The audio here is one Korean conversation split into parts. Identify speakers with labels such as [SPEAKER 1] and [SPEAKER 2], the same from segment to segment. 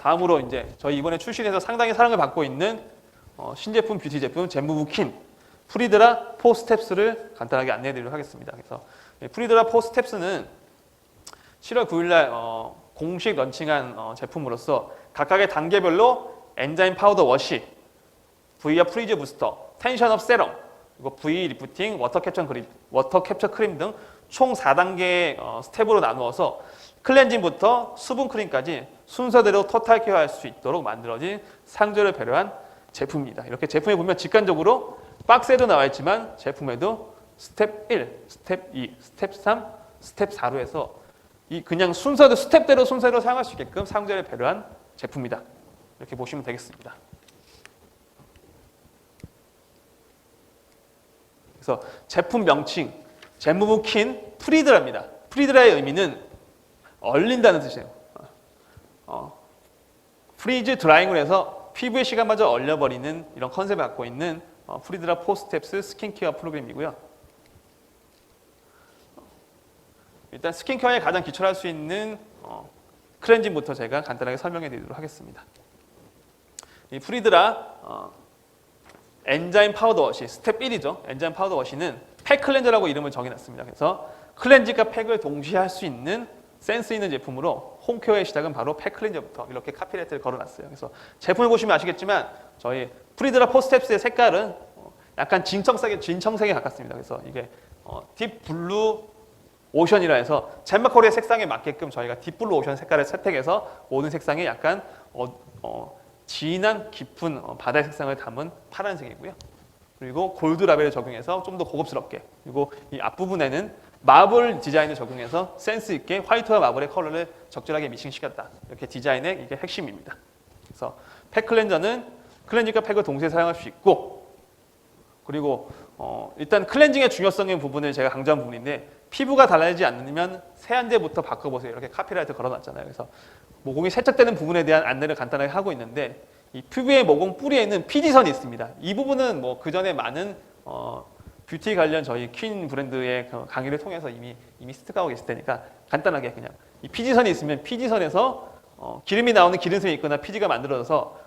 [SPEAKER 1] 다음으로 이제 저희 이번에 출시해서 상당히 사랑을 받고 있는 신제품 뷰티 제품 젠무브킨 프리드라 4 스텝스를 간단하게 안내해드리도록 하겠습니다. 그래서 프리드라 4 스텝스는 7월 9일날 공식 런칭한 제품으로서 각각의 단계별로 엔자임 파우더 워시, V와 프리즈 부스터, 텐션업 세럼, 그리고 V 리프팅, 워터 캡처 크림 등 총 4단계의 스텝으로 나누어서 클렌징부터 수분 크림까지 순서대로 토탈 케어할 수 있도록 만들어진 상조를 배려한 제품입니다. 이렇게 제품에 보면 직관적으로 박스에도 나와 있지만 제품에도 스텝 1, 스텝 2, 스텝 3, 스텝 4로 해서 이 그냥 순서대로 스텝대로 순서대로 사용할 수 있게끔 상조를 배려한 제품이다. 이렇게 보시면 되겠습니다. 그래서 제품 명칭 젠무브킨 프리드라입니다. 프리드라의 의미는 얼린다는 뜻이에요. 프리즈 드라잉을 해서 피부의 시간마저 얼려버리는 이런 컨셉을 갖고 있는 프리드라 4 스텝스 스킨케어 프로그램이고요. 일단 스킨케어에 가장 기초로 할 수 있는 클렌징부터 제가 간단하게 설명해 드리도록 하겠습니다. 이 프리드라 엔자임 파우더 워시 스텝 1이죠. 엔자임 파우더 워시는 팩 클렌저라고 이름을 정해놨습니다. 그래서 클렌징과 팩을 동시에 할 수 있는 센스 있는 제품으로 홈케어의 시작은 바로 팩 클렌저부터 이렇게 카피라이트를 걸어놨어요. 그래서 제품을 보시면 아시겠지만 저희 프리드라 4 스텝스의 색깔은 약간 진청색에 가깝습니다. 그래서 이게 딥 블루 오션이라 해서 젠마코리의 색상에 맞게끔 저희가 딥 블루 오션 색깔을 선택해서 모든 색상에 약간 진한 깊은 바다의 색상을 담은 파란색이고요. 그리고 골드 라벨을 적용해서 좀 더 고급스럽게, 그리고 이 앞부분에는 마블 디자인을 적용해서 센스 있게 화이트와 마블의 컬러를 적절하게 미싱시켰다. 이렇게 디자인의 이게 핵심입니다. 그래서 팩 클렌저는 클렌징과 팩을 동시에 사용할 수 있고, 그리고 일단 클렌징의 중요성의 부분을 제가 강조한 부분인데 피부가 달라지지 않으면 세안제부터 바꿔보세요. 이렇게 카피라이트 걸어놨잖아요. 그래서 모공이 세척되는 부분에 대한 안내를 간단하게 하고 있는데 이 피부의 모공 뿌리에는 피지선이 있습니다. 이 부분은 뭐 그 전에 많은 뷰티 관련 저희 퀸 브랜드의 강의를 통해서 이미 습득하고 계실 테니까 간단하게 그냥 이 피지선이 있으면 피지선에서 기름이 나오는 기름샘이 있거나 피지가 만들어져서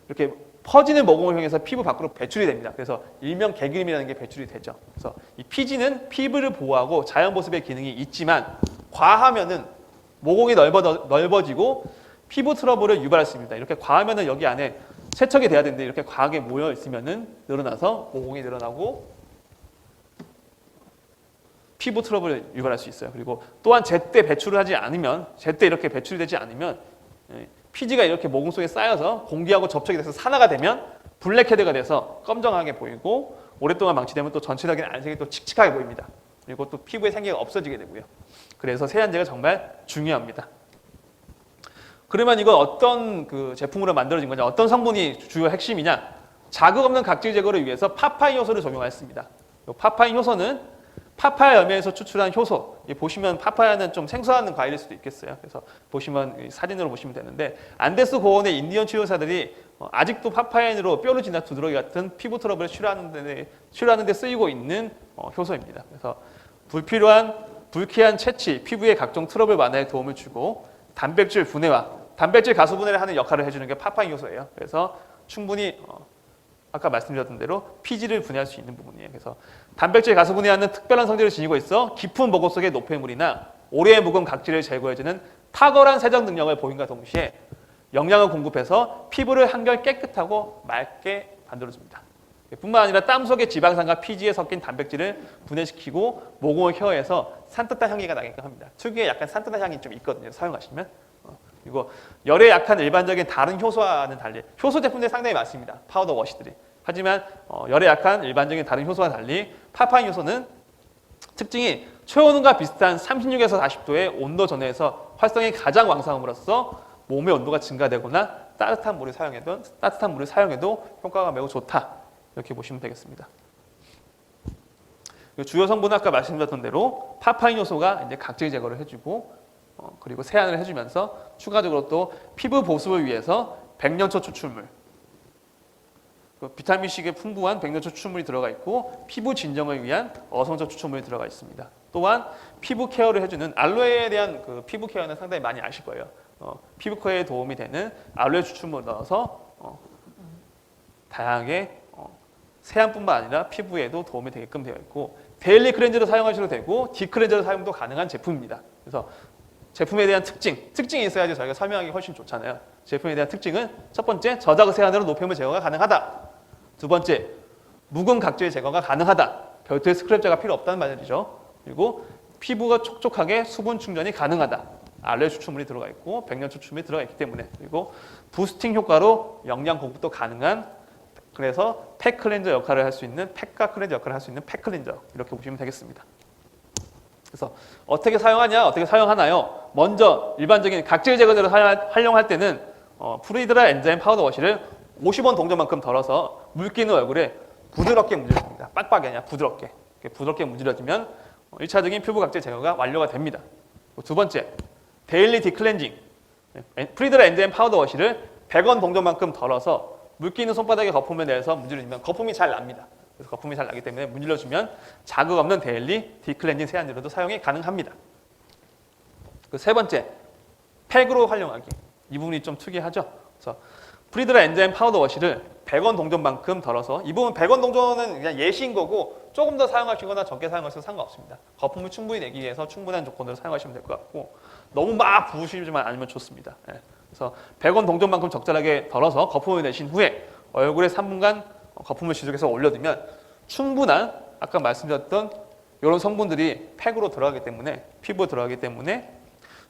[SPEAKER 1] 이렇게 퍼지는 모공을 통해서 피부 밖으로 배출이 됩니다. 그래서 일명 개기름이라는 게 배출이 되죠. 그래서 이 피지는 피부를 보호하고 자연 보습의 기능이 있지만 과하면은 모공이 넓어지고 피부 트러블을 유발할 수 있습니다. 이렇게 과하면은 여기 안에 세척이 돼야 되는데 이렇게 과하게 모여 있으면은 늘어나서 모공이 늘어나고 피부 트러블을 유발할 수 있어요. 그리고 또한 제때 배출을 하지 않으면, 제때 이렇게 배출이 되지 않으면 피지가 이렇게 모공 속에 쌓여서 공기하고 접촉이 돼서 산화가 되면 블랙헤드가 돼서 검정하게 보이고 오랫동안 망치되면 또 전체적인 안색이 또 칙칙하게 보입니다. 그리고 또 피부의 생기가 없어지게 되고요. 그래서 세안제가 정말 중요합니다. 그러면 이건 어떤 제품으로 만들어진 거냐, 어떤 성분이 주요 핵심이냐? 자극 없는 각질 제거를 위해서 파파인 효소를 적용하였습니다. 이 파파인 효소는 파파야 열매에서 추출한 효소. 보시면 파파야는 좀 생소한 과일일 수도 있겠어요. 그래서 보시면 사진으로 보시면 되는데 안데스 고원의 인디언 치료사들이 아직도 파파야인으로 뾰루지나 두드러기 같은 피부 트러블을 치료하는 데 쓰이고 있는 효소입니다. 그래서 불쾌한 채취, 피부의 각종 트러블 완화에 도움을 주고 단백질 분해와 단백질 가수 분해를 하는 역할을 해주는 게 파파인 효소예요. 그래서 충분히 아까 말씀드렸던 대로 피지를 분해할 수 있는 부분이에요. 그래서 단백질 가수 분해하는 특별한 성질을 지니고 있어 깊은 모공 속의 노폐물이나 오래 묵은 각질을 제거해주는 탁월한 세정 능력을 보임과 동시에 영양을 공급해서 피부를 한결 깨끗하고 맑게 만들어줍니다. 뿐만 아니라 땀 속의 지방산과 피지에 섞인 단백질을 분해시키고 모공을 케어해서 산뜻한 향기가 나게끔 합니다. 특유의 약간 산뜻한 향이 좀 있거든요. 사용하시면. 그리고 열에 약한 일반적인 다른 효소와는 달리 효소 제품들이 상당히 많습니다. 파우더 워시들이. 하지만 열에 약한 일반적인 다른 효소와 달리 파파인 효소는 특징이 초온과 비슷한 36에서 40도의 온도 전후에서 활성이 가장 왕성함으로써 몸의 온도가 증가되거나 따뜻한 물을 사용해도 효과가 매우 좋다. 이렇게 보시면 되겠습니다. 주요 성분은 아까 말씀드렸던 대로 파파인 효소가 이제 각질 제거를 해주고 그리고 세안을 해주면서 추가적으로 또 피부 보습을 위해서 백년초 추출물, 비타민C가 풍부한 백년초 추출물이 들어가 있고 피부 진정을 위한 어성초 추출물이 들어가 있습니다. 또한 피부 케어를 해주는 알로에에 대한 피부 케어는 상당히 많이 아실 거예요. 피부과에 도움이 되는 알로에 추출물을 넣어서 다양하게 세안뿐만 아니라 피부에도 도움이 되게끔 되어 있고 데일리 클렌저로 사용하셔도 되고 딥클렌저로 사용도 가능한 제품입니다. 그래서 제품에 대한 특징이 있어야지 저희가 설명하기 훨씬 좋잖아요. 제품에 대한 특징은 첫 번째, 저자극 세안으로 노폐물 제거가 가능하다. 두 번째, 묵은 각질 제거가 가능하다. 별도의 스크랩자가 필요 없다는 말이죠. 그리고 피부가 촉촉하게 수분 충전이 가능하다. 알로에 추출물이 들어가 있고 백년 추출물이 들어가 있기 때문에 그리고 부스팅 효과로 영양 공급도 가능한 그래서 팩 클렌저 역할을 할 수 있는 팩과 클렌저 역할을 할 수 있는 팩 클렌저 이렇게 보시면 되겠습니다. 그래서 어떻게 사용하냐, 어떻게 사용하나요? 먼저 일반적인 각질 제거제로 활용할 때는 프리드라 엔자임 파우더 워시를 50원 동전만큼 덜어서 물기 있는 얼굴에 부드럽게 문질러줍니다. 빡빡이 아니라 부드럽게 문질러주면 1차적인 피부 각질 제거가 완료가 됩니다. 두 번째, 데일리 디클렌징 프리드라 엔자임 파우더 워시를 100원 동전만큼 덜어서 물기 있는 손바닥에 거품을 내서 문질러주면 거품이 잘 납니다. 그래서 거품이 잘 나기 때문에 문질러주면 자극 없는 데일리 디클렌징 세안제로도 사용이 가능합니다. 그 세 번째, 팩으로 활용하기. 이 부분이 좀 특이하죠. 그래서 프리드라 엔자임 파우더 워시를 100원 동전만큼 덜어서 이 부분 100원 동전은 그냥 예시인 거고 조금 더 사용하시거나 적게 사용하셔도 상관없습니다. 거품을 충분히 내기 위해서 충분한 조건으로 사용하시면 될 것 같고 너무 막 부으시지만 않으면 좋습니다. 그래서 100원 동전만큼 적절하게 덜어서 거품을 내신 후에 얼굴에 3분간 거품을 지속해서 올려두면 충분한 아까 말씀드렸던 이런 성분들이 팩으로 들어가기 때문에 피부에 들어가기 때문에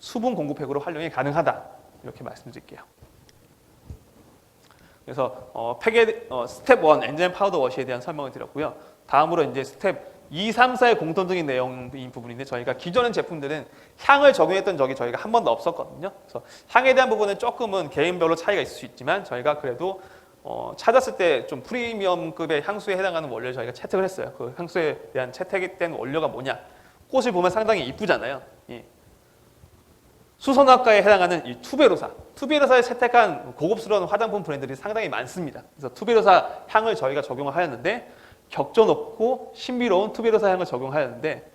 [SPEAKER 1] 수분 공급 팩으로 활용이 가능하다 이렇게 말씀드릴게요. 그래서 팩의 스텝 1 엔자임 파우더 워시에 대한 설명을 드렸고요. 다음으로 이제 스텝 2, 3, 4의 공통적인 내용인 부분인데 저희가 기존의 제품들은 향을 적용했던 적이 저희가 한 번도 없었거든요. 그래서 향에 대한 부분은 조금은 개인별로 차이가 있을 수 있지만 저희가 그래도 찾았을 때 좀 프리미엄급의 향수에 해당하는 원료를 저희가 채택을 했어요. 그 향수에 대한 채택이 된 원료가 뭐냐? 꽃을 보면 상당히 이쁘잖아요. 수선화가에 해당하는 이 투베로사에 채택한 고급스러운 화장품 브랜드들이 상당히 많습니다. 그래서 투베로사 향을 저희가 적용을 하였는데 격조 높고 신비로운 투베로사 향을 적용하였는데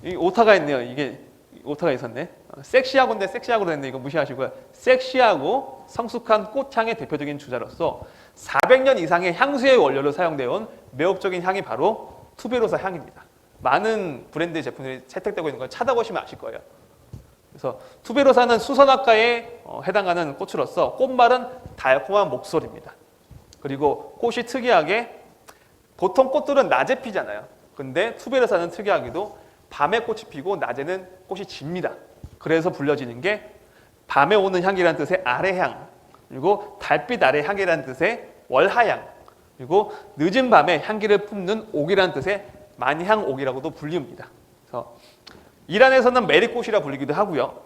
[SPEAKER 1] 이 오타가 있네요. 이게 오타가 있었네. 섹시하고인데 섹시하고 그랬는데 이거 무시하시고요. 섹시하고 성숙한 꽃향의 대표적인 주자로서 400년 이상의 향수의 원료로 사용되어 온 매혹적인 향이 바로 투베로사 향입니다. 많은 브랜드의 제품들이 채택되고 있는 걸 찾아보시면 아실 거예요. 그래서 투베로사는 수선화가에 해당하는 꽃으로서 꽃말은 달콤한 목소리입니다. 그리고 꽃이 특이하게 보통 꽃들은 낮에 피잖아요. 근데 투베로사는 특이하게도 밤에 꽃이 피고 낮에는 꽃이 집니다. 그래서 불려지는 게 밤에 오는 향기라는 뜻의 아래향, 그리고 달빛 아래 향기라는 뜻의 월하향, 그리고 늦은 밤에 향기를 뿜는 옥이라는 뜻의 만향옥이라고도 불립니다. 그래서 이란에서는 메리꽃이라 불리기도 하고요.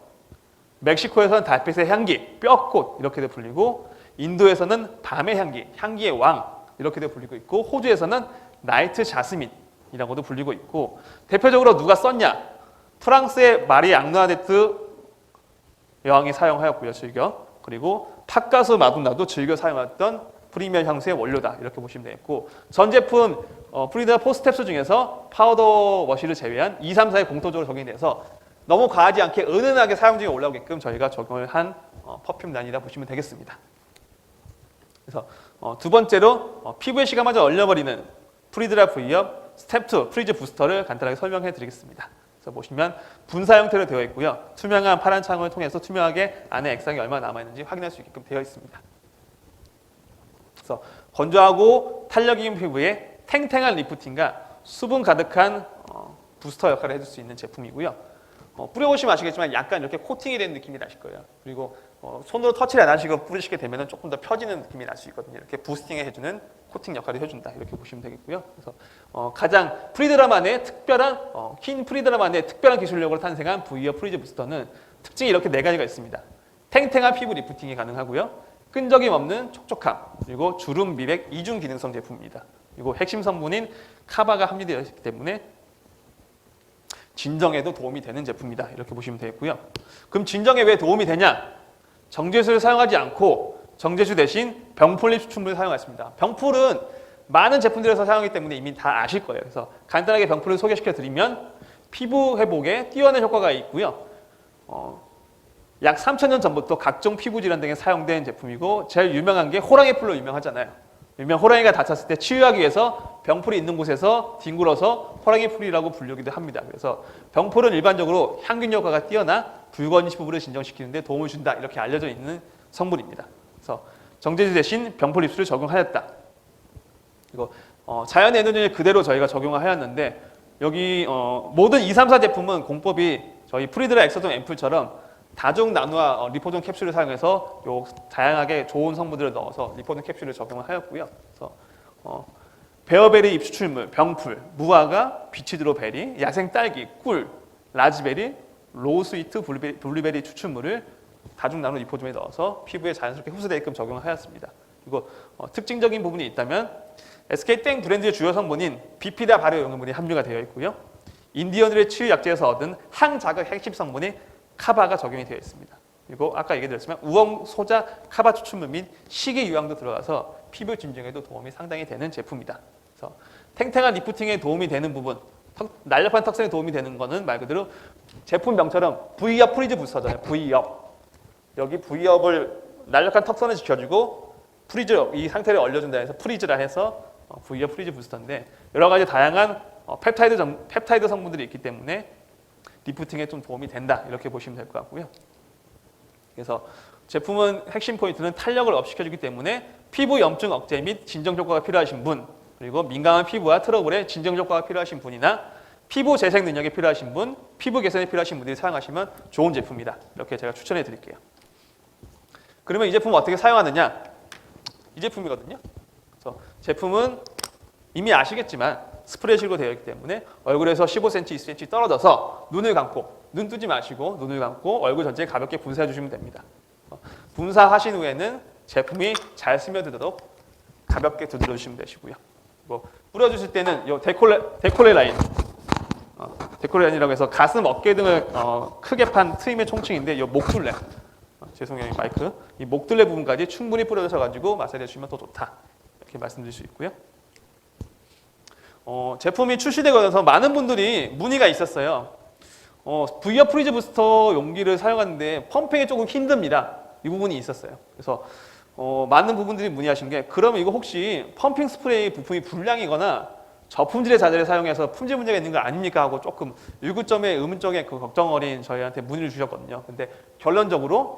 [SPEAKER 1] 멕시코에서는 달빛의 향기, 뼈꽃 이렇게도 불리고 인도에서는 밤의 향기, 향기의 왕 이렇게도 불리고 있고 호주에서는 나이트 자스민이라고도 불리고 있고 대표적으로 누가 썼냐? 프랑스의 마리 앙누아데트 여왕이 사용하였고요. 즐겨. 그리고 팝가수 마돈나도 즐겨 사용했던 프리미엄 향수의 원료다 이렇게 보시면 되겠고 전 제품 프리드라 4스텝스 중에서 파우더 워시를 제외한 2, 3, 4에 공통적으로 적용이 돼서 너무 과하지 않게 은은하게 사용 중에 올라오게끔 저희가 적용을 한 퍼퓸란이라 보시면 되겠습니다. 그래서 두 번째로 피부의 시간마저 얼려버리는 프리드라 V업 스텝 2 프리즈 부스터를 간단하게 설명해 드리겠습니다. 그래서 보시면 분사 형태로 되어 있고요. 투명한 파란 창을 통해서 투명하게 안에 액상이 얼마나 남아있는지 확인할 수 있게끔 되어 있습니다. 그래서 건조하고 탄력 있는 피부에 탱탱한 리프팅과 수분 가득한 부스터 역할을 해줄 수 있는 제품이고요. 뿌려보시면 아시겠지만 약간 이렇게 코팅이 된 느낌이 나실 거예요. 그리고 손으로 터치를 안 하시고 뿌리시게 되면 조금 더 펴지는 느낌이 날 수 있거든요. 이렇게 부스팅을 해주는 코팅 역할을 해준다 이렇게 보시면 되겠고요. 그래서 가장 프리드라만의 특별한 흰 프리드라만의 특별한 기술력으로 탄생한 V업 프리즈 부스터는 특징이 이렇게 4가지가 있습니다. 탱탱한 피부 리프팅이 가능하고요. 끈적임 없는 촉촉함, 그리고 주름 미백 이중 기능성 제품입니다. 그리고 핵심 성분인 카바가 함유되어 있기 때문에 진정에도 도움이 되는 제품이다 이렇게 보시면 되겠고요. 그럼 진정에 왜 도움이 되냐? 정제수를 사용하지 않고 정제수 대신 병풀립 추출물을 사용했습니다. 병풀은 많은 제품들에서 사용하기 때문에 이미 다 아실 거예요. 그래서 간단하게 병풀을 소개시켜 드리면 피부 회복에 뛰어난 효과가 있고요. 약 3,000년 전부터 각종 피부 질환 등에 사용된 제품이고 제일 유명한 게 호랑이 풀로 유명하잖아요. 유명 호랑이가 다쳤을 때 치유하기 위해서 병풀이 있는 곳에서 뒹굴어서 호랑이 풀이라고 부르기도 합니다. 그래서 병풀은 일반적으로 향균 효과가 뛰어나 붉은 피부를 진정시키는 데 도움을 준다 이렇게 알려져 있는 성분입니다. 그래서 정제제 대신 병풀 입술을 적용하였다. 그리고 자연의 에너지를 그대로 저희가 적용을 하였는데 여기 모든 2, 3, 4 제품은 공법이 저희 프리드라 엑소존 앰플처럼 다중 나노화 리포존 캡슐을 사용해서 요 다양하게 좋은 성분들을 넣어서 리포존 캡슐을 적용을 하였고요. 그래서 베어베리 잎추출물, 병풀, 무화과, 비치드로 베리, 야생 딸기, 꿀, 라즈베리, 로우 스위트 블루베리 추출물을 다중 나노 리포존에 넣어서 피부에 자연스럽게 흡수되게끔 적용하였습니다. 그리고 특징적인 부분이 있다면 SK땡 브랜드의 주요 성분인 비피다 발효 용액물이 함유가 되어 있고요. 인디언들의 치유 약재에서 얻은 항자극 핵심 성분이 카바가 적용이 되어 있습니다. 그리고 아까 얘기드렸지만 우엉, 소자, 카바 추출물 및 식이 유황도 들어가서 피부 진정에도 도움이 상당히 되는 제품이다. 그래서 탱탱한 리프팅에 도움이 되는 부분, 날렵한 턱선에 도움이 되는 거는 말 그대로 제품명처럼 V업 프리즈 부스터잖아요. V업. 여기 V업을 날렵한 턱선을 지켜주고 프리즈 이 상태를 얼려준다 해서 프리즈라 해서 V업 프리즈 부스터인데 여러 가지 다양한 펩타이드 성분들이 있기 때문에 리프팅에 좀 도움이 된다 이렇게 보시면 될 것 같고요. 그래서 제품은 핵심 포인트는 탄력을 업시켜주기 때문에 피부 염증 억제 및 진정 효과가 필요하신 분, 그리고 민감한 피부와 트러블에 진정 효과가 필요하신 분이나 피부 재생 능력이 필요하신 분, 피부 개선이 필요하신 분들이 사용하시면 좋은 제품이다. 이렇게 제가 추천해 드릴게요. 그러면 이 제품을 어떻게 사용하느냐? 이 제품이거든요. 그래서 제품은 이미 아시겠지만 스프레이식으로 되어 있기 때문에 얼굴에서 15cm, 20cm 떨어져서 눈을 감고 눈 뜨지 마시고 눈을 감고 얼굴 전체에 가볍게 분사해 주시면 됩니다. 분사하신 후에는 제품이 잘 스며들도록 가볍게 두드려 주시면 되시고요. 뿌려주실 때는 이 데콜레 라인, 데콜레 라인이라고 해서 가슴, 어깨 등을 크게 판 트임의 총칭인데 이 목둘레, 죄송해요 마이크, 이 목둘레 부분까지 충분히 뿌려주셔가지고 마사지해 주시면 더 좋다 이렇게 말씀드릴 수 있고요. 제품이 출시되고 나서 많은 분들이 문의가 있었어요. V업 프리즈 부스터 용기를 사용하는데 펌핑이 조금 힘듭니다. 이 부분이 있었어요. 그래서 많은 부분들이 문의하신 게 그러면 이거 혹시 펌핑 스프레이 부품이 불량이거나 저품질의 자재를 사용해서 품질 문제가 있는 거 아닙니까? 하고 조금 일구점의 의문점의 그 걱정 어린 저희한테 문의를 주셨거든요. 근데 결론적으로는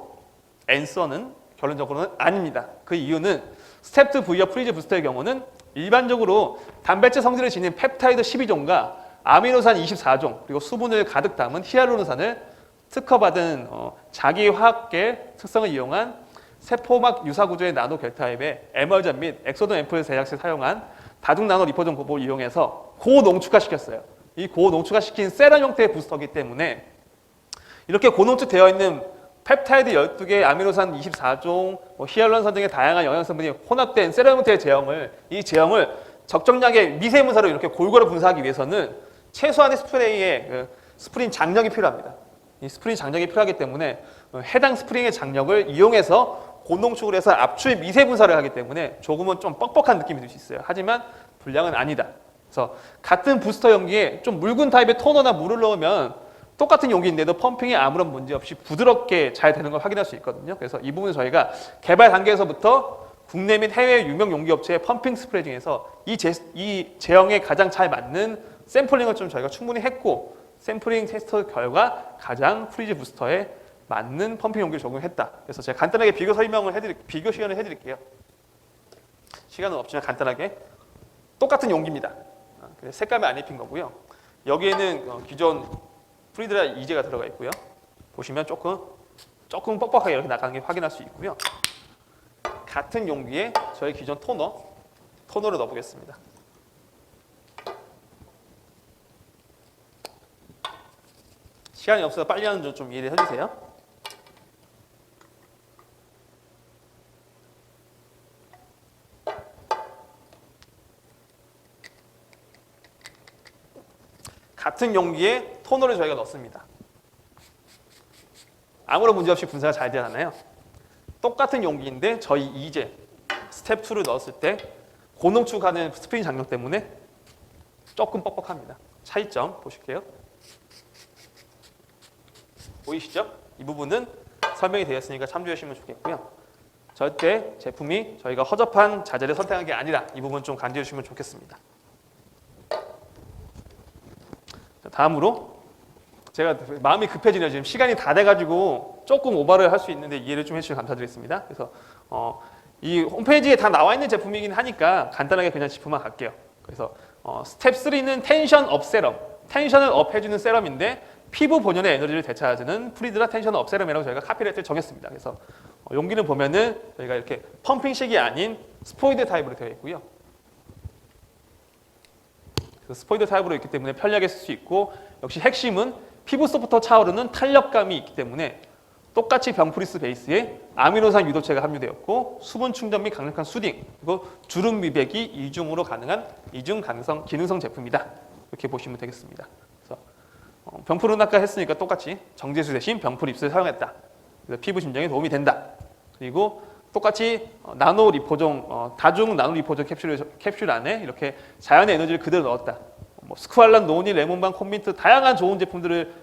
[SPEAKER 1] 아닙니다. 그 이유는 스텝2 V업 프리즈 부스터의 경우는 일반적으로 단백질 성질을 지닌 펩타이드 12종과 아미노산 24종 그리고 수분을 가득 담은 히알루론산을 특허받은 자기 화학계 특성을 이용한 세포막 유사 구조의 나노 결타입의 에멀전 및 엑소돈 앰플 제작시에 사용한 다중 나노 리포존 공법을 이용해서 고농축화시켰어요. 이 고농축화시킨 세럼 형태의 부스터이기 때문에 이렇게 고농축되어 있는 펩타이드 12개, 아미노산 24종, 히알루론산 등의 다양한 영양성분이 혼합된 세럼 형태의 이 제형을 적정량의 미세분사로 이렇게 골고루 분사하기 위해서는 최소한의 스프레이의 스프린 장력이 필요합니다. 이 스프린 장력이 필요하기 때문에 해당 스프링의 장력을 이용해서 고농축을 해서 압축 미세 분사를 하기 때문에 조금은 좀 뻑뻑한 느낌이 들 수 있어요. 하지만 불량은 아니다. 그래서 같은 부스터 용기에 좀 묽은 타입의 토너나 물을 넣으면 똑같은 용기인데도 펌핑이 아무런 문제 없이 부드럽게 잘 되는 걸 확인할 수 있거든요. 그래서 이 부분은 저희가 개발 단계에서부터 국내 및 해외 유명 용기 업체의 펌핑 스프레이 중에서 이 제형에 가장 잘 맞는 샘플링을 좀 저희가 충분히 했고 샘플링 테스트 결과 가장 프리즈 부스터에 맞는 펌핑 용기를 적용했다. 그래서 제가 간단하게 비교 시연을 해드릴게요. 시간은 없지만 간단하게 똑같은 용기입니다. 색감이 안 입힌 거고요. 여기에는 기존 프리드라 이제가 들어가 있고요. 보시면 조금 뻑뻑하게 이렇게 나가는 게 확인할 수 있고요. 같은 용기에 저희 기존 토너를 넣어보겠습니다. 시간이 없어서 빨리 하는 좀 이해를 해주세요. 같은 용기에 토너를 저희가 넣습니다. 아무런 문제 없이 분사가 잘 되잖아요. 똑같은 용기인데 저희 이제 스텝 2를 넣었을 때 고농축하는 스프링 장력 때문에 조금 뻑뻑합니다. 차이점 보실게요. 보이시죠? 이 부분은 설명이 되어 있으니까 참조해 주시면 좋겠고요. 절대 제품이 저희가 허접한 자재를 선택한 게 아니라 이 부분 좀 간주해 주시면 좋겠습니다. 자, 다음으로 제가 마음이 급해지네요. 지금 시간이 다 돼가지고 조금 오버를 할 수 있는데 이해를 좀 해주시면 감사드리겠습니다. 그래서 이 홈페이지에 다 나와 있는 제품이긴 하니까 간단하게 그냥 짚어만 갈게요. 그래서 스텝 3는 텐션 업 세럼, 텐션을 업 해주는 세럼인데 피부 본연의 에너지를 되찾아주는 프리드라 텐션 업 세럼이라고 저희가 카피라이트를 정했습니다. 그래서 용기는 보면은 저희가 이렇게 펌핑식이 아닌 스포이드 타입으로 되어 있고요. 스포이드 타입으로 있기 때문에 편리하게 쓸 수 있고, 역시 핵심은 피부로부터 차오르는 탄력감이 있기 때문에 똑같이 병프리스 베이스에 아미노산 유도체가 함유되었고 수분 충전 및 강력한 수딩 그리고 주름 미백이 이중으로 가능한 이중 기능성 제품이다. 이렇게 보시면 되겠습니다. 그래서 병풀은 아까 했으니까 똑같이 정제수 대신 병풀 입술을 사용했다. 그래서 피부 진정에 도움이 된다. 그리고 똑같이 나노 리포종 다중 나노 리포종 캡슐 안에 이렇게 자연의 에너지를 그대로 넣었다. 스쿠알란, 노니, 레몬밤, 콤민트 다양한 좋은 제품들을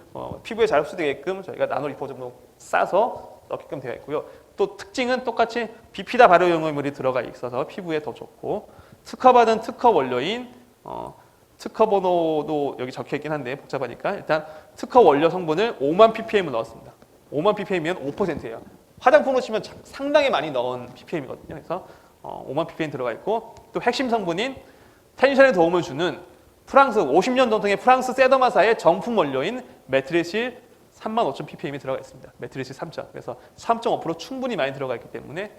[SPEAKER 1] 피부에 잘 흡수되게끔 저희가 나노 리포종으로 싸서 넣게끔 되어 있고요. 또 특징은 똑같이 비피다 발효 용해물이 들어가 있어서 피부에 더 좋고, 특허받은 특허 원료인 특허 번호도 여기 적혀 있긴 한데 복잡하니까 일단 특허 원료 성분을 5만 ppm을 넣었습니다. 5만 ppm이면 5%예요. 화장품으로 치면 상당히 많이 넣은 ppm이거든요. 그래서 5만 ppm 들어가 있고, 또 핵심 성분인 텐션에 도움을 주는 프랑스 50년 전통의 프랑스 세더마사의 정품 원료인 메트리실 35,000 ppm이 들어가 있습니다. 메트리실 3,000. 그래서 3.5% 충분히 많이 들어가 있기 때문에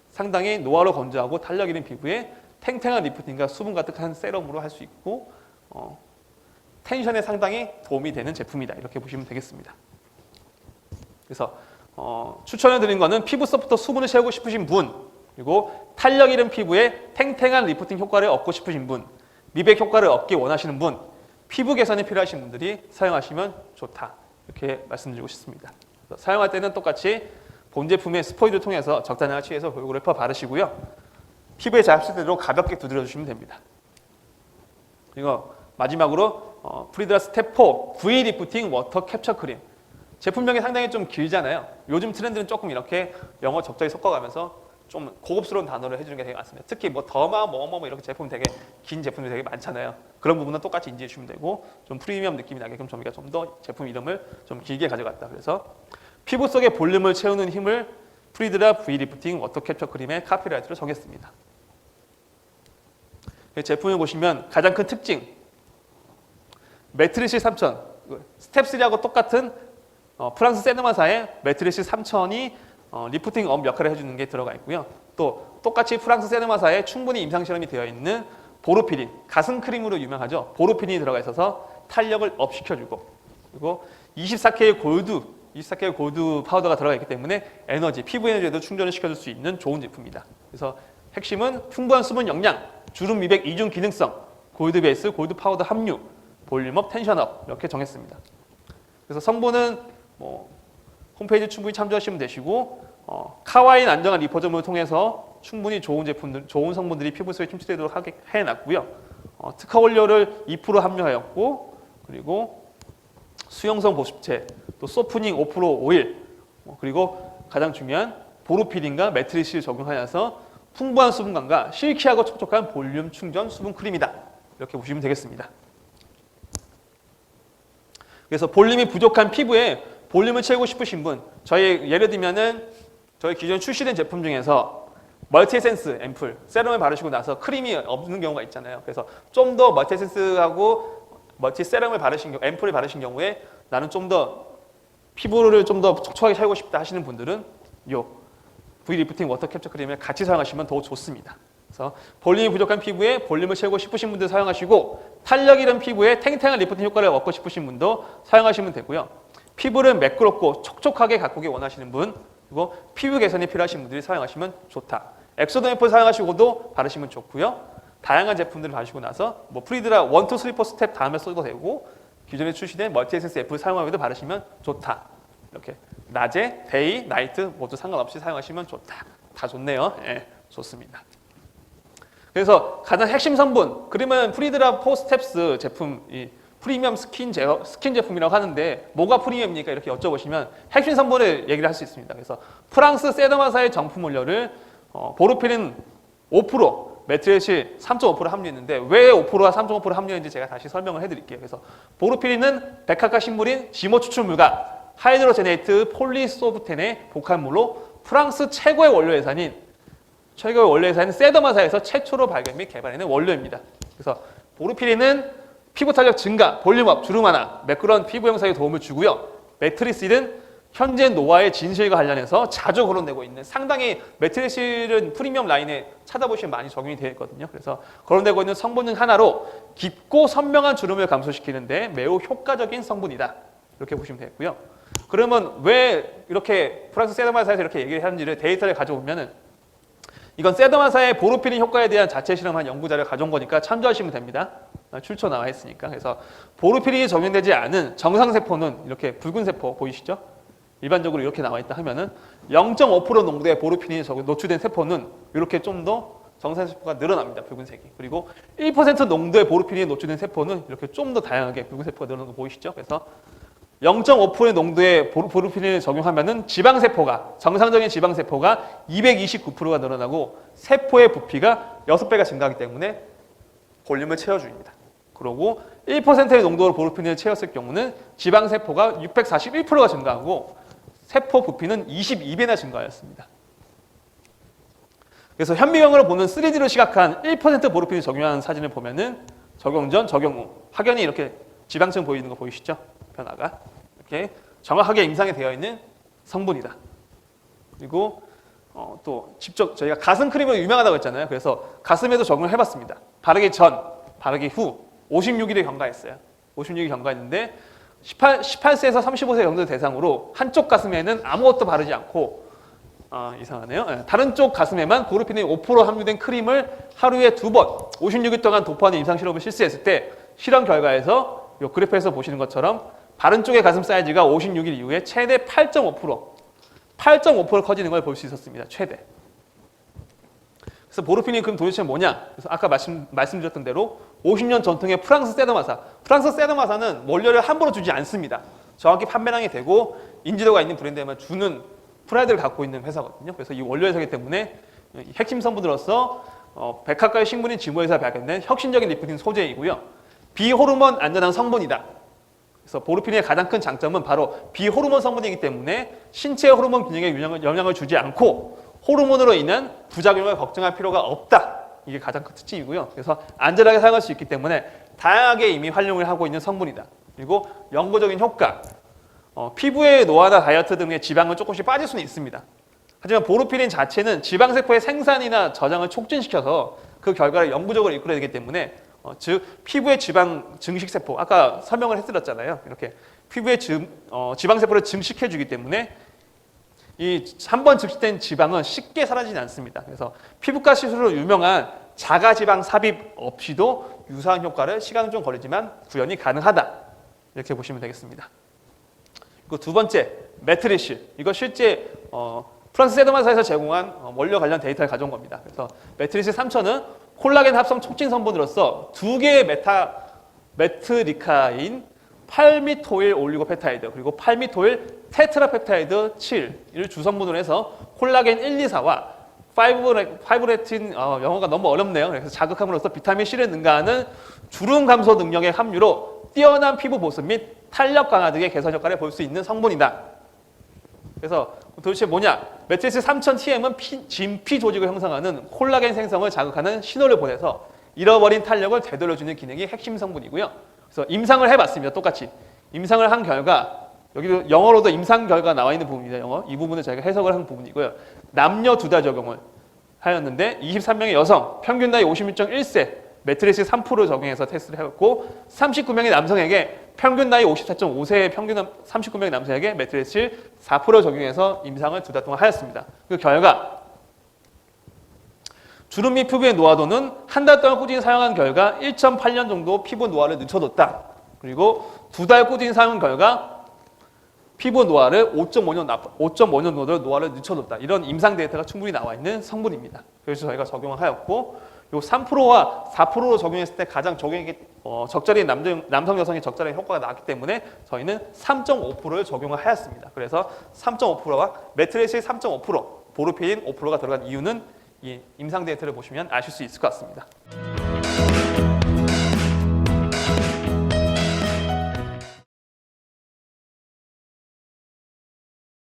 [SPEAKER 1] 상당히 노화로 건조하고 탄력 있는 피부에 탱탱한 리프팅과 수분 가득한 세럼으로 할 수 있고 텐션에 상당히 도움이 되는 제품이다. 이렇게 보시면 되겠습니다. 그래서 추천해 드린 거는 피부 속부터 수분을 채우고 싶으신 분, 그리고 탄력 있는 피부에 탱탱한 리프팅 효과를 얻고 싶으신 분, 미백 효과를 얻기 원하시는 분, 피부 개선이 필요하신 분들이 사용하시면 좋다. 이렇게 말씀드리고 싶습니다. 사용할 때는 똑같이 본 제품의 스포이드를 통해서 적당량을 취해서 골고루 펴 바르시고요. 피부에 잘 흡수되도록 가볍게 두드려 주시면 됩니다. 그리고 마지막으로 프리드라 스텝 4 V 리프팅 워터 캡처 크림. 제품명이 상당히 좀 길잖아요. 요즘 트렌드는 조금 이렇게 영어 적절히 섞어가면서 좀 고급스러운 단어를 해주는 게 되게 많습니다. 특히 뭐 더마 뭐 이렇게 제품 되게 긴 제품들이 되게 많잖아요. 그런 부분은 똑같이 인지해 주시면 되고, 좀 프리미엄 느낌이 나게끔 저희가 좀 더 제품 이름을 좀 길게 가져갔다. 그래서 피부 속의 볼륨을 채우는 힘을 프리드라 V 리프팅 워터 캡처 크림의 카피라이트로 정했습니다. 제품을 보시면 가장 큰 특징, 매트리실 3000 스텝 3하고 똑같은 프랑스 세드마사의 매트리실 3000이 리프팅 업 역할을 해주는 게 들어가 있고요. 또 똑같이 프랑스 세드마사에 충분히 임상 실험이 되어 있는 보르피린, 가슴 크림으로 유명하죠. 보르피린이 들어가 있어서 탄력을 업 시켜주고, 그리고 24K 골드 파우더가 들어가 있기 때문에 에너지, 피부 에너지에도 충전을 시켜줄 수 있는 좋은 제품이다. 그래서 핵심은 풍부한 수분 영양, 주름 미백 이중 기능성, 골드 베이스, 골드 파우더 함유, 볼륨업, 텐션업 이렇게 정했습니다. 그래서 성분은 홈페이지 충분히 참조하시면 되시고, 카와인 안정한 리포저물을 통해서 충분히 좋은 제품들, 좋은 성분들이 피부 속에 침투되도록 해놨고요. 특허 원료를 2% 함유하였고, 그리고 수용성 보습제, 또 소프닝 5% 오일, 그리고 가장 중요한 보르피린과 매트리실 적용하여서 풍부한 수분감과 실키하고 촉촉한 볼륨 충전 수분 크림이다. 이렇게 보시면 되겠습니다. 그래서 볼륨이 부족한 피부에 볼륨을 채우고 싶으신 분, 예를 들면은 저희 기존에 출시된 제품 중에서 멀티 에센스 앰플, 세럼을 바르시고 나서 크림이 없는 경우가 있잖아요. 그래서 좀 더 멀티 에센스하고 멀티 세럼을 앰플을 바르신 경우에 나는 좀 더 피부를 좀 더 촉촉하게 채우고 싶다 하시는 분들은 요 V 리프팅 워터 캡처 크림을 같이 사용하시면 더 좋습니다. 그래서 볼륨이 부족한 피부에 볼륨을 채우고 싶으신 분들 사용하시고, 탄력 있는 피부에 탱탱한 리프팅 효과를 얻고 싶으신 분도 사용하시면 되고요. 피부를 매끄럽고 촉촉하게 가꾸기 원하시는 분, 그리고 피부 개선이 필요하신 분들이 사용하시면 좋다. 엑소더 앰플 사용하시고도 바르시면 좋고요. 다양한 제품들을 바르시고 나서 프리드라 1, 2, 3, 4 스텝 다음에 써도 되고, 기존에 출시된 멀티 에센스 앰플 사용하고도 바르시면 좋다. 이렇게 낮에, 데이, 나이트 모두 상관없이 사용하시면 좋다. 다 좋네요. 예, 좋습니다. 그래서 가장 핵심 성분, 그러면 프리드라 4 스텝스 제품 프리미엄 스킨 제품이라고 하는데 뭐가 프리미엄입니까? 이렇게 여쭤보시면 핵심 성분을 얘기를 할 수 있습니다. 그래서 프랑스 세더마사의 정품 원료를 보르필린 5%, 메틸실 3.5% 함유했는데 왜 5%와 3.5% 함유했는지 제가 다시 설명을 해드릴게요. 그래서 보르필린은 백화가 식물인 지모 추출물과 하이드로제네이트 폴리소브텐의 복합물로 프랑스 최고의 원료회사인 세더마사에서 최초로 발견 및 개발해낸 원료입니다. 그래서 보르필린은 피부 탄력 증가, 볼륨업, 주름 완화, 매끄러운 피부 형성에 도움을 주고요. 메트리실은 현재 노화의 진실과 관련해서 자주 거론되고 있는 상당히 메트리실은 프리미엄 라인에 찾아보시면 많이 적용이 되어 있거든요. 그래서 거론되고 있는 성분 중 하나로 깊고 선명한 주름을 감소시키는데 매우 효과적인 성분이다. 이렇게 보시면 되겠고요. 그러면 왜 이렇게 프랑스 세더마사에서 이렇게 얘기를 하는지를 데이터를 가져오면은 이건 세더마사의 보르필린 효과에 대한 자체 실험한 연구자를 가져온 거니까 참조하시면 됩니다. 출처 나와 있으니까. 그래서 보르필린이 적용되지 않은 정상세포는 이렇게 붉은 세포 보이시죠? 일반적으로 이렇게 나와 있다 하면은 0.5% 농도의 보르필린이 노출된 세포는 이렇게 좀 더 정상세포가 늘어납니다. 붉은색이. 그리고 1% 농도의 보르필린이 노출된 세포는 이렇게 좀 더 다양하게 붉은 세포가 늘어나는 거 보이시죠? 그래서 0.5%의 농도의 보르필린을 적용하면은 지방세포가, 정상적인 지방세포가 229%가 늘어나고 세포의 부피가 6배가 증가하기 때문에 볼륨을 채워줍니다. 그리고 1%의 농도로 보르필린을 채웠을 경우는 지방세포가 641%가 증가하고 세포 부피는 22배나 증가하였습니다. 그래서 현미경으로 보는 3D로 시각한 1% 보르필린 적용한 사진을 보면은 적용 전, 적용 후 확연히 이렇게 지방층 보이는 거 보이시죠? 변화가 이렇게 정확하게 임상이 되어 있는 성분이다. 그리고 또 직접 저희가 가슴 크림으로 유명하다고 했잖아요. 그래서 가슴에도 적용을 해봤습니다. 바르기 전, 바르기 후 56일을 경과했어요. 56일 경과했는데 18세에서 35세 정도 대상으로 한쪽 가슴에는 아무것도 바르지 않고 이상하네요. 다른 쪽 가슴에만 보르필린 5% 함유된 크림을 하루에 2번 56일 동안 도포하는 임상 실험을 실시했을 때 실험 결과에서 이 그래프에서 보시는 것처럼 바른 쪽의 가슴 사이즈가 56일 이후에 최대 8.5% 커지는 걸 볼 수 있었습니다. 최대. 그래서 보르필린 그럼 도대체 뭐냐? 그래서 아까 말씀드렸던 대로 50년 전통의 프랑스 세더마사는 원료를 함부로 주지 않습니다. 정확히 판매량이 되고 인지도가 있는 브랜드에만 주는 프라이드를 갖고 있는 회사거든요. 그래서 이 원료 회사이기 때문에 핵심 성분으로서 백화과의 식물인 지모에서 발견된 혁신적인 리프팅 소재이고요. 비호르몬 안전한 성분이다. 그래서 보르필린의 가장 큰 장점은 바로 비호르몬 성분이기 때문에 신체 호르몬 균형에 영향을 주지 않고 호르몬으로 인한 부작용을 걱정할 필요가 없다. 이게 가장 큰 특징이고요. 그래서 안전하게 사용할 수 있기 때문에 다양하게 이미 활용을 하고 있는 성분이다. 그리고 영구적인 효과. 피부의 노화나 다이어트 등의 지방은 조금씩 빠질 수는 있습니다. 하지만 보르필린 자체는 지방세포의 생산이나 저장을 촉진시켜서 그 결과를 영구적으로 이끌어내기 때문에 즉 피부의 지방 증식세포, 아까 설명을 해드렸잖아요. 이렇게 피부의 지방세포를 증식해주기 때문에 이 한 번 증식된 지방은 쉽게 사라지지 않습니다. 그래서 피부과 시술로 유명한 자가지방 삽입 없이도 유사한 효과를 시간은 좀 걸리지만 구현이 가능하다. 이렇게 보시면 되겠습니다. 그리고 두 번째, 메트리실. 이거 실제 프랑스 세더마사에서 제공한 원료 관련 데이터를 가져온 겁니다. 그래서 메트리실 3000은 콜라겐 합성 촉진 성분으로서 2개의 메트리카인 팔미토일 올리고페타이드 그리고 팔미토일 테트라펩타이드 7을 주성분으로 해서 콜라겐 1, 2, 4와 파이브레틴 영어가 너무 어렵네요. 그래서 자극함으로써 비타민 C를 능가하는 주름 감소 능력의 함유로 뛰어난 피부 보습 및 탄력 강화 등의 개선 효과를 볼 수 있는 성분이다. 그래서 도대체 뭐냐? 메트리스 3000TM은 진피 조직을 형성하는 콜라겐 생성을 자극하는 신호를 보내서 잃어버린 탄력을 되돌려주는 기능이 핵심 성분이고요. 그래서 임상을 해봤습니다. 똑같이. 임상을 한 결과 여기도 영어로도 임상 결과 나와 있는 부분입니다. 영어. 이 부분은 저희가 해석을 한 부분이고요. 남녀 두 달 적용을 하였는데 23명의 여성, 평균 나이 56.1세, 매트리스 3% 적용해서 테스트를 해봤고 39명의 남성에게 평균 나이 54.5세의 평균 39명의 남성에게 매트리스 4% 적용해서 임상을 두 달 동안 하였습니다. 그 결과 주름 및 피부의 노화도는 한 달 동안 꾸준히 사용한 결과 1.8년 정도 피부 노화를 늦춰뒀다. 그리고 두 달 꾸준히 사용 결과 피부 노화를 5.5년 정도 노화를 늦춰뒀다. 이런 임상 데이터가 충분히 나와 있는 성분입니다. 그래서 저희가 적용을 하였고 요 3%와 4%로 적용했을 때 가장 적용이 적절히 남성 여성의 적절한 효과가 나왔기 때문에 저희는 3.5%를 적용을 하였습니다. 그래서 3.5%와 매트리스의 3.5%, 보르피린 5%가 들어간 이유는 이 임상 데이터를 보시면 아실 수 있을 것 같습니다.